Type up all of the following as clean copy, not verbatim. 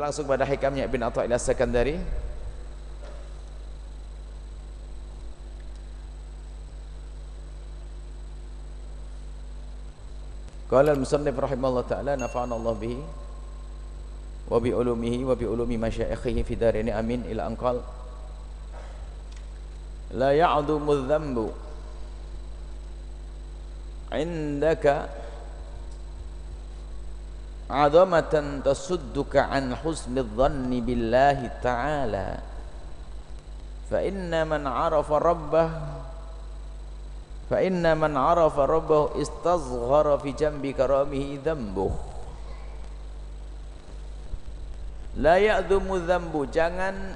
langsung pada hikamnya Ibn Atha'illah As-Sakandari. Qala al-musannif rahimahullah ta'ala nafa'ana Allah bihi wa bi ulumihi wa bi ulumi masyayikhihi fi darini amin ila anqal la ya'dumu dhanbu indaka 'azamatan tasudduka an husni dhanni billahi ta'ala fa inna man 'arafa rabbahu istazghara fi jambi karamihi dhanbuh. La ya'dhumu dhanbu, jangan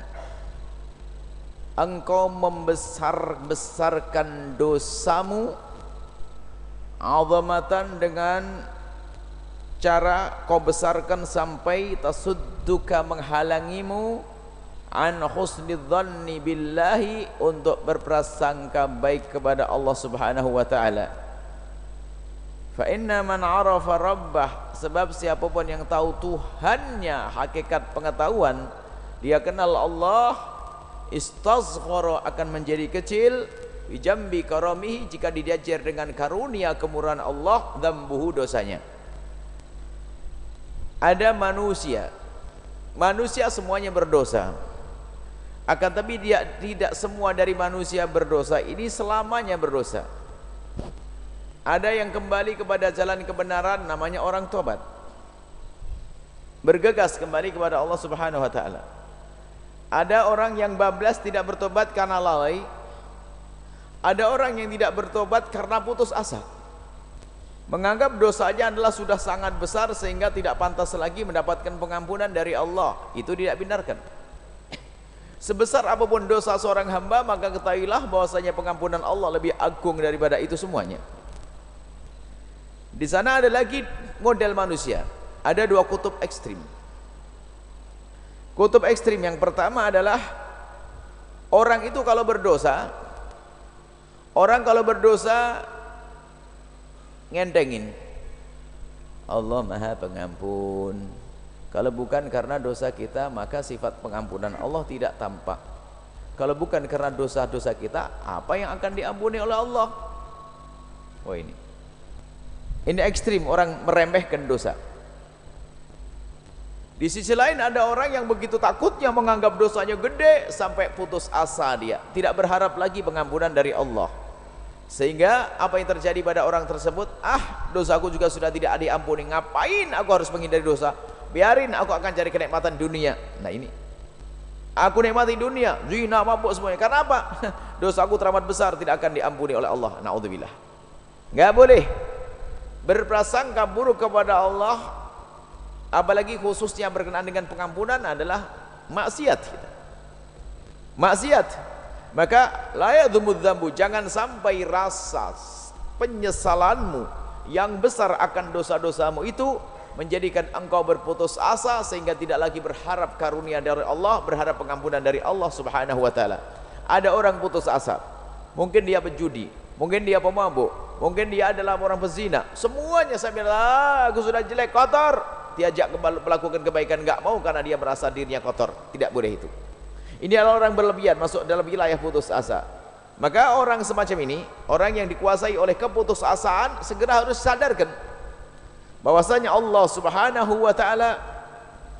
engkau membesar-besarkan dosamu, 'azamatan dengan cara kau besarkan sampai tasudduka menghalangimu an husni dhanni billahi untuk berprasangka baik kepada Allah Subhanahu wa taala. Fa inna man 'arafa rabbah, sebab siapapun yang tahu Tuhannya, hakikat pengetahuan, dia kenal Allah, istazghara akan menjadi kecil bi jambi karamihi jika dijajar dengan karunia kemurahan Allah, dzambuhu dosanya. Ada manusia semuanya berdosa. Akan tapi dia tidak semua dari manusia berdosa ini selamanya berdosa. Ada yang kembali kepada jalan kebenaran, namanya orang tobat, bergegas kembali kepada Allah Subhanahu wa taala. Ada orang yang bablas tidak bertobat karena lalai. Ada orang yang tidak bertobat karena putus asa, menganggap dosanya adalah sudah sangat besar sehingga tidak pantas lagi mendapatkan pengampunan dari Allah. Itu tidak benarkan. Sebesar apapun dosa seorang hamba, maka ketahuilah bahwasanya pengampunan Allah lebih agung daripada itu semuanya. Di sana ada lagi model manusia. Ada dua kutub ekstrim. Kutub ekstrim yang pertama adalah orang itu kalau berdosa, ngentengin, Allah Maha Pengampun. Kalau bukan karena dosa kita, maka sifat pengampunan Allah tidak tampak. Kalau bukan karena dosa-dosa kita, apa yang akan diampuni oleh Allah? Oh, ini ekstrim, orang meremehkan dosa. Di sisi lain ada orang yang begitu takutnya menganggap dosanya gede sampai putus asa, dia tidak berharap lagi pengampunan dari Allah. Sehingga apa yang terjadi pada orang tersebut, dosaku juga sudah tidak diampuni, ngapain aku harus menghindari dosa? Biarin, aku akan cari kenikmatan dunia. Nah ini, aku nikmati dunia, zina, mabuk semuanya. Karena apa? Dosaku teramat besar, tidak akan diampuni oleh Allah. Na'udzubillah. Nggak boleh berprasangka buruk kepada Allah, apalagi khususnya berkenaan dengan pengampunan adalah maksiat. Maksiat. Maka la yadhumudz dzambu, jangan sampai rasa penyesalanmu yang besar akan dosa-dosamu itu menjadikan engkau berputus asa sehingga tidak lagi berharap karunia dari Allah, berharap pengampunan dari Allah Subhanahu wa taala. Ada orang putus asa, mungkin dia penjudi, mungkin dia pemabuk, mungkin dia adalah orang pezina, semuanya saya bilang, aku sudah jelek, kotor, diajak melakukan kebaikan enggak mau karena dia merasa dirinya kotor. Tidak boleh itu. Ini adalah orang berlebihan, masuk dalam wilayah putus asa. Maka orang semacam ini, orang yang dikuasai oleh keputusasaan, segera harus sadarkan bahwasanya Allah Subhanahu wa taala,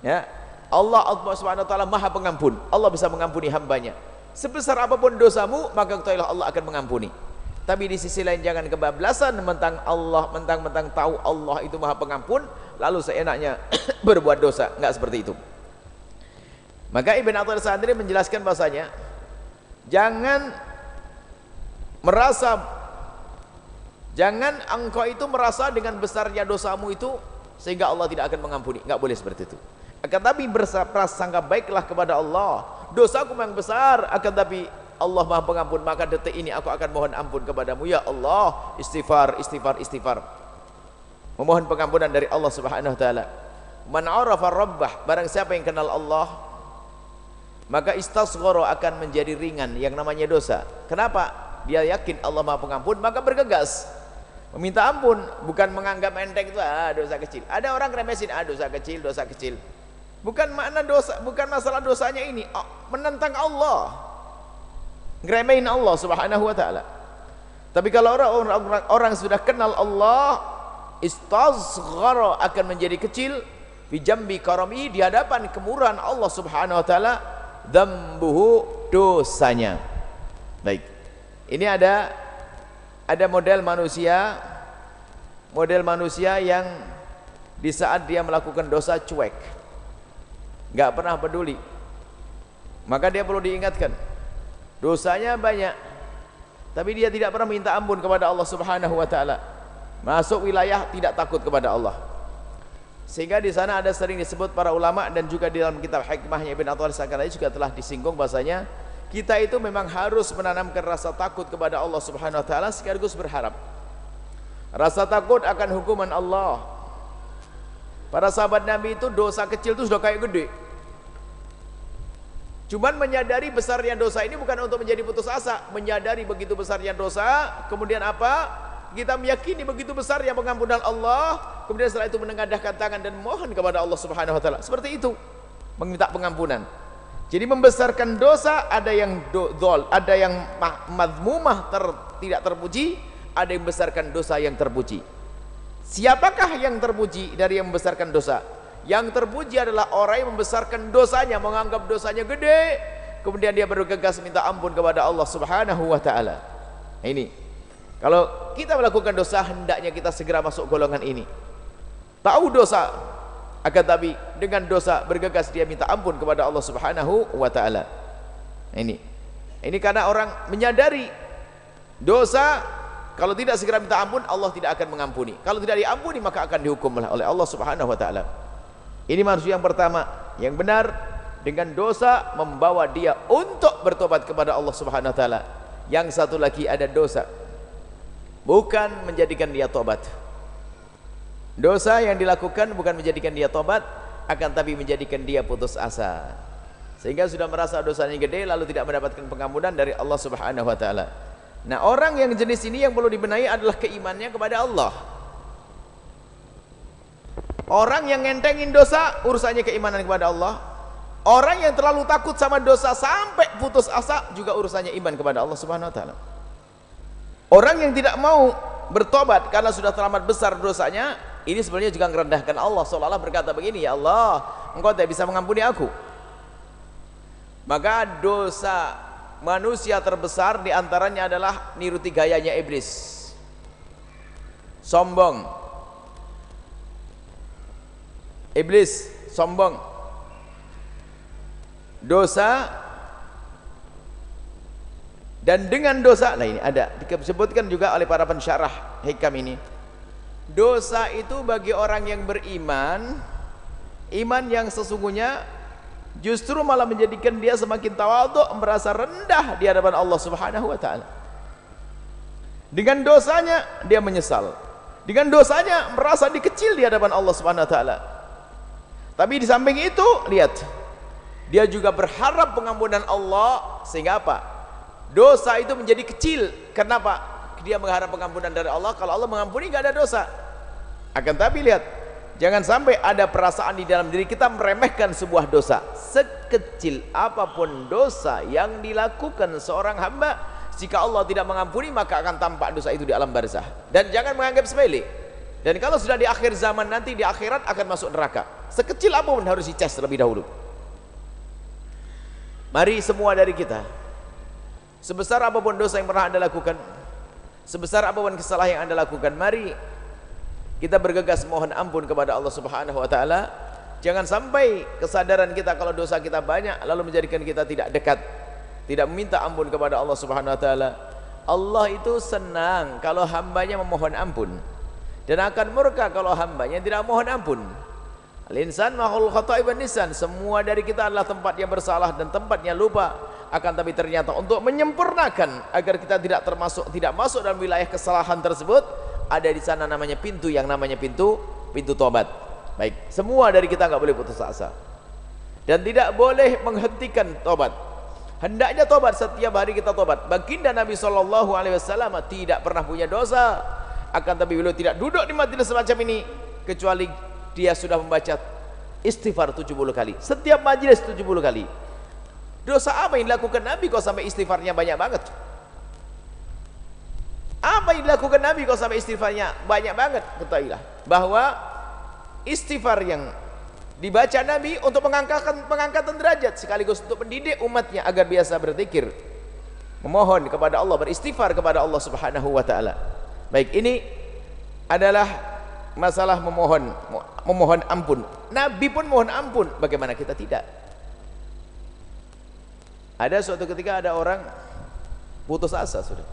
ya, Allah Subhanahu wa taala Maha Pengampun. Allah bisa mengampuni hambanya. Sebesar apapun dosamu, maka ketahuilah Allah akan mengampuni. Tapi di sisi lain jangan kebablasan mentang-mentang tahu Allah itu Maha Pengampun, lalu seenaknya berbuat dosa. Enggak seperti itu. Maka Ibn Atha'illah As-Sakandari menjelaskan bahasanya, jangan engkau itu merasa dengan besarnya dosamu itu sehingga Allah tidak akan mengampuni. Enggak boleh seperti itu. Akan tapi berprasangka baiklah kepada Allah. Dosaku memang besar, akan tapi Allah Maha Pengampun, maka detik ini aku akan mohon ampun kepadamu ya Allah. Istighfar. Memohon pengampunan dari Allah Subhanahu wa taala. Man 'arafa rabbah, barang siapa yang kenal Allah, maka istasghara akan menjadi ringan yang namanya dosa. Kenapa? Dia yakin Allah Maha Pengampun, maka bergegas meminta ampun, bukan menganggap enteng itu dosa kecil. Ada orang remesin, dosa kecil. Bukan makna dosa, bukan masalah dosanya ini, menentang Allah, ngeremehin Allah Subhanahu wa taala. Tapi kalau orang sudah kenal Allah, istazghara, akan menjadi kecil fi jambi karami, di hadapan kemurahan Allah Subhanahu wa taala, dzambuhu, dosanya. Baik. Ini ada model manusia yang di saat dia melakukan dosa cuek, nggak pernah peduli. Maka dia perlu diingatkan, dosanya banyak, tapi dia tidak pernah minta ampun kepada Allah Subhanahu wa taala. Masuk wilayah tidak takut kepada Allah. Sehingga di sana ada sering disebut para ulama, dan juga di dalam kitab Hikmahnya Ibn Atwal Sakarai juga telah disinggung bahasanya kita itu memang harus menanamkan rasa takut kepada Allah Subhanahu wa taala sekaligus berharap. Rasa takut akan hukuman Allah. Para sahabat Nabi itu dosa kecil itu sudah kayak gede. Cuman menyadari besarnya dosa ini bukan untuk menjadi putus asa, menyadari begitu besarnya dosa, kemudian apa? Kita meyakini begitu besarnya pengampunan Allah, kemudian setelah itu menengadahkan tangan dan mohon kepada Allah Subhanahu wa taala. Seperti itu, meminta pengampunan. Jadi membesarkan dosa, ada yang ada yang madmumah, tidak terpuji, ada yang membesarkan dosa yang terpuji. Siapakah yang terpuji dari yang membesarkan dosa? Yang terpuji adalah orang yang membesarkan dosanya, menganggap dosanya gede, kemudian dia bergegas minta ampun kepada Allah Subhanahu wa taala. Ini, kalau kita melakukan dosa, hendaknya kita segera masuk golongan ini. Tahu dosa, akan tapi dengan dosa bergegas dia minta ampun kepada Allah Subhanahu wa taala. Ini karena orang menyadari dosa, kalau tidak segera minta ampun, Allah tidak akan mengampuni. Kalau tidak diampuni, maka akan dihukum oleh Allah Subhanahu wa taala. Ini manusia yang pertama yang benar, dengan dosa membawa dia untuk bertobat kepada Allah Subhanahu wa taala. Yang satu lagi ada dosa bukan menjadikan dia tobat. Dosa yang dilakukan bukan menjadikan dia tobat, akan tapi menjadikan dia putus asa, sehingga sudah merasa dosanya gede lalu tidak mendapatkan pengampunan dari Allah Subhanahu wa taala. Nah, orang yang jenis ini yang perlu dibenahi adalah keimanannya kepada Allah. Orang yang ngentengin dosa, urusannya keimanan kepada Allah. Orang yang terlalu takut sama dosa sampai putus asa, juga urusannya iman kepada Allah Subhanahu wa taala. Orang yang tidak mau bertobat karena sudah terlambat besar dosanya, ini sebenarnya juga merendahkan Allah, seolah-olah berkata begini, ya Allah, engkau tidak bisa mengampuni aku. Maka dosa manusia terbesar diantaranya adalah niruti gayanya iblis, sombong. Iblis sombong, dosa, dan dengan dosa, nah ini ada disebutkan juga oleh para pensyarah hikam ini. Dosa itu bagi orang yang beriman, iman yang sesungguhnya justru malah menjadikan dia semakin tawadhu, merasa rendah di hadapan Allah Subhanahu wa taala. Dengan dosanya dia menyesal, dengan dosanya merasa dikecil di hadapan Allah Subhanahu wa taala. Tapi di samping itu, lihat, dia juga berharap pengampunan Allah, sehingga apa? Dosa itu menjadi kecil. Kenapa? Dia mengharap pengampunan dari Allah. Kalau Allah mengampuni, gak ada dosa. Akan tapi lihat, jangan sampai ada perasaan di dalam diri kita meremehkan sebuah dosa. Sekecil apapun dosa yang dilakukan seorang hamba, jika Allah tidak mengampuni, maka akan tampak dosa itu di alam barzah. Dan jangan menganggap sepele. Dan kalau sudah di akhir zaman nanti, di akhirat akan masuk neraka. Sekecil apapun harus dicas terlebih dahulu. Mari semua dari kita, sebesar apapun dosa yang pernah Anda lakukan, sebesar apapun kesalahan yang Anda lakukan, mari kita bergegas mohon ampun kepada Allah Subhanahu wa taala. Jangan sampai kesadaran kita kalau dosa kita banyak lalu menjadikan kita tidak dekat, tidak meminta ampun kepada Allah Subhanahu wa taala. Allah itu senang kalau hambanya memohon ampun, dan akan murka kalau hambanya tidak mohon ampun. Al-insan mahul khata'i wan nisan, semua dari kita adalah tempat yang bersalah dan tempatnya lupa. Akan tapi ternyata untuk menyempurnakan agar kita tidak masuk dalam wilayah kesalahan tersebut, ada di sana namanya pintu, yang namanya pintu tobat. Baik, semua dari kita nggak boleh putus asa dan tidak boleh menghentikan tobat. Hendaknya tobat, setiap hari kita tobat. Baginda Nabi SAW tidak pernah punya dosa, akan tapi beliau tidak duduk di majelis semacam ini kecuali dia sudah membaca Istighfar 70 kali. Setiap majelis 70 kali. Dosa apa yang dilakukan Nabi kok sampai istighfarnya banyak banget? Apa yang dilakukan Nabi kok sampai istighfarnya banyak banget? Ketahuilah bahwa istighfar yang dibaca Nabi untuk pengangkatan derajat sekaligus untuk mendidik umatnya agar biasa berzikir, memohon kepada Allah, beristighfar kepada Allah Subhanahu wa taala. Baik, ini adalah masalah memohon ampun. Nabi pun mohon ampun, bagaimana kita tidak? Ada suatu ketika ada orang putus asa sudah,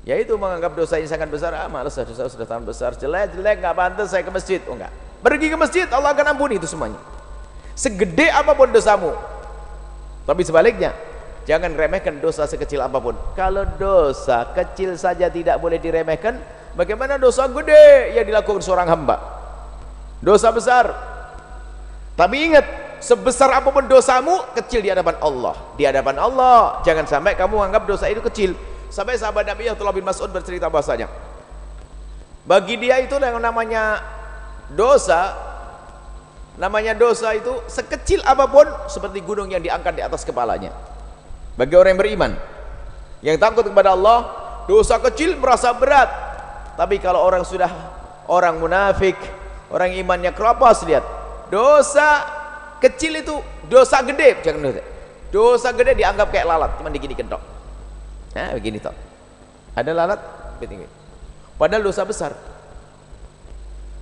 yaitu menganggap dosa yang sangat besar. Malas, dosa sudah sangat besar, jelek nggak pantas saya ke masjid. Oh enggak, pergi ke masjid, Allah akan ampuni itu semuanya, segede apapun dosamu. Tapi sebaliknya, jangan remehkan dosa sekecil apapun. Kalau dosa kecil saja tidak boleh diremehkan, bagaimana dosa gede yang dilakukan seorang hamba? Dosa besar. Tapi ingat, sebesar apapun dosamu, kecil di hadapan Allah. Di hadapan Allah, jangan sampai kamu anggap dosa itu kecil. Sampai sahabat Nabi Abdullah bin Mas'ud bercerita bahasanya, bagi dia itu yang namanya dosa itu sekecil apapun seperti gunung yang diangkat di atas kepalanya. Bagi orang yang beriman, yang takut kepada Allah, dosa kecil merasa berat. Tapi kalau orang munafik, orang imannya keropos, lihat, dosa kecil itu dosa gede, jangan dosa gede dianggap kayak lalat, cuma digini kentok. Nah, begini toh. Ada lalat, begini. Padahal dosa besar.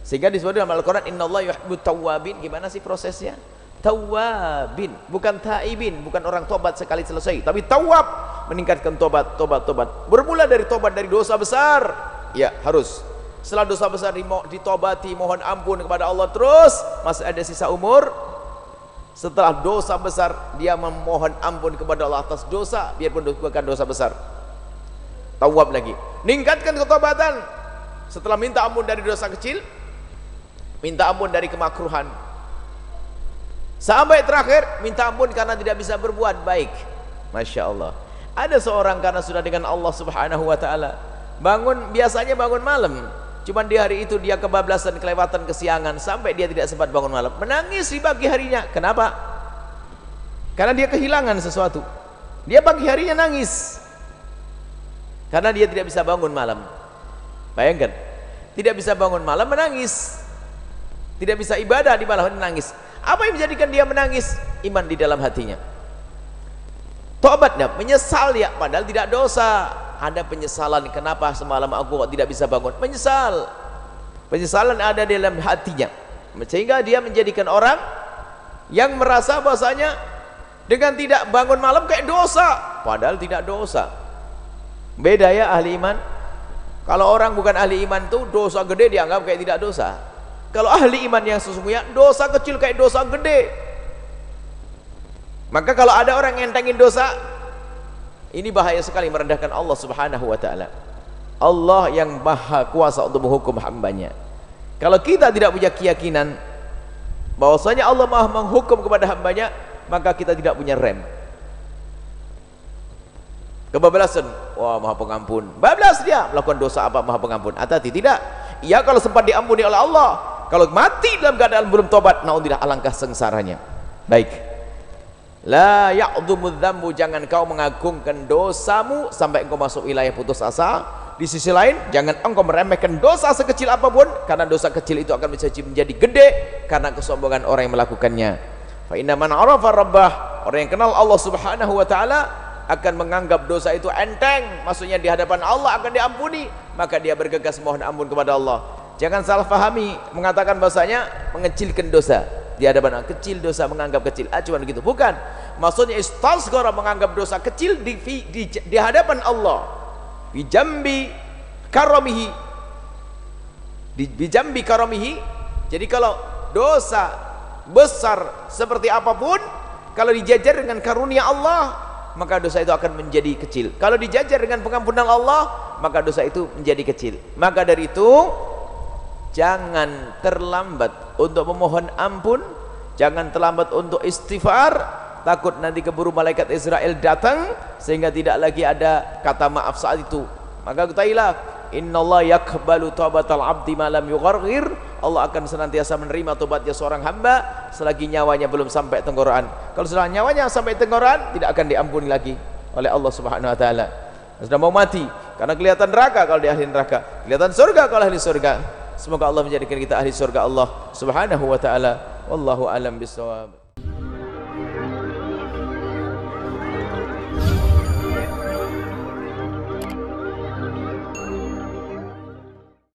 Sehingga disebut dalam Al-Qur'an, innallaha yuhibbut tawwabin. Gimana sih prosesnya? Tawwabin, bukan taibin, bukan orang tobat sekali selesai, tapi tawab, meningkatkan tobat. Bermula dari tobat dari dosa besar. Ya, harus. Setelah dosa besar ditobati, mohon ampun kepada Allah, terus masih ada sisa umur. Setelah dosa besar, dia memohon ampun kepada Allah atas dosa, biarpun bukan dosa besar. Tawab lagi, meningkatkan ketobatan. Setelah minta ampun dari dosa kecil, minta ampun dari kemakruhan, sampai terakhir minta ampun karena tidak bisa berbuat baik. Masya Allah. Ada seorang karena sudah dengan Allah Subhanahu wa ta'ala, biasanya bangun malam, cuman di hari itu dia kebablasan, kelewatan, kesiangan, sampai dia tidak sempat bangun malam, menangis di pagi harinya. Kenapa? Karena dia kehilangan sesuatu. Dia pagi harinya nangis karena dia tidak bisa bangun malam. Bayangkan, tidak bisa bangun malam menangis, tidak bisa ibadah di malam menangis. Apa yang menjadikan dia menangis? Iman di dalam hatinya. Tobatnya, menyesal dia, padahal tidak dosa. Ada penyesalan, kenapa semalam aku tidak bisa bangun? Menyesal. Penyesalan ada di dalam hatinya, sehingga dia menjadikan orang yang merasa bahasanya dengan tidak bangun malam kayak dosa, padahal tidak dosa. Beda ya ahli iman. Kalau orang bukan ahli iman tuh dosa gede dianggap kayak tidak dosa. Kalau ahli iman yang sesungguhnya, dosa kecil kayak dosa gede. Maka kalau ada orang yang entengin dosa, ini bahaya sekali, merendahkan Allah Subhanahu wa ta'ala. Allah yang maha kuasa untuk menghukum hambanya. Kalau kita tidak punya keyakinan bahwasanya Allah maha menghukum kepada hambanya, maka kita tidak punya rem. Kebablasan, wah maha pengampun, bablas dia melakukan dosa apa maha pengampun. Hati-hati, tidak. Ia kalau sempat diampuni oleh Allah, kalau mati dalam keadaan belum tobat, naudzubillah, alangkah sengsaranya. Baik, la ya'dhumudz dzambu, jangan kau mengagungkan dosamu sampai engkau masuk wilayah putus asa. Di sisi lain, jangan engkau meremehkan dosa sekecil apapun, karena dosa kecil itu akan menjadi gede karena kesombongan orang yang melakukannya. Fa inna man 'arafa rabbah, orang yang kenal Allah Subhanahu wa ta'ala akan menganggap dosa itu enteng, maksudnya di hadapan Allah akan diampuni, maka dia bergegas mohon ampun kepada Allah. Jangan salah fahami mengatakan bahasanya mengecilkan dosa di hadapan Allah. Kecil dosa menganggap kecil, cuma begitu, bukan. Maksudnya istasghara, menganggap dosa kecil di hadapan Allah. Bijambi karamihi, bijambi karamihi. Jadi kalau dosa besar seperti apapun, kalau dijajar dengan karunia Allah, maka dosa itu akan menjadi kecil. Kalau dijajar dengan pengampunan Allah, maka dosa itu menjadi kecil. Maka dari itu, jangan terlambat untuk memohon ampun, jangan terlambat untuk istighfar, takut nanti keburu malaikat Israel datang sehingga tidak lagi ada kata maaf saat itu. Maka ketahuilah, innallaha yaqbalu taubatal abdi ma lam yugharghir. Allah akan senantiasa menerima tobatnya seorang hamba selagi nyawanya belum sampai tenggorokan. Kalau sudah nyawanya sampai tenggorokan, tidak akan diampuni lagi oleh Allah Subhanahu wa taala. Sudah mau mati karena kelihatan neraka kalau di ahli neraka, kelihatan surga kalau ahli surga. Semoga Allah menjadikan kita ahli surga Allah Subhanahu wa taala. Wallahu alam bisawab.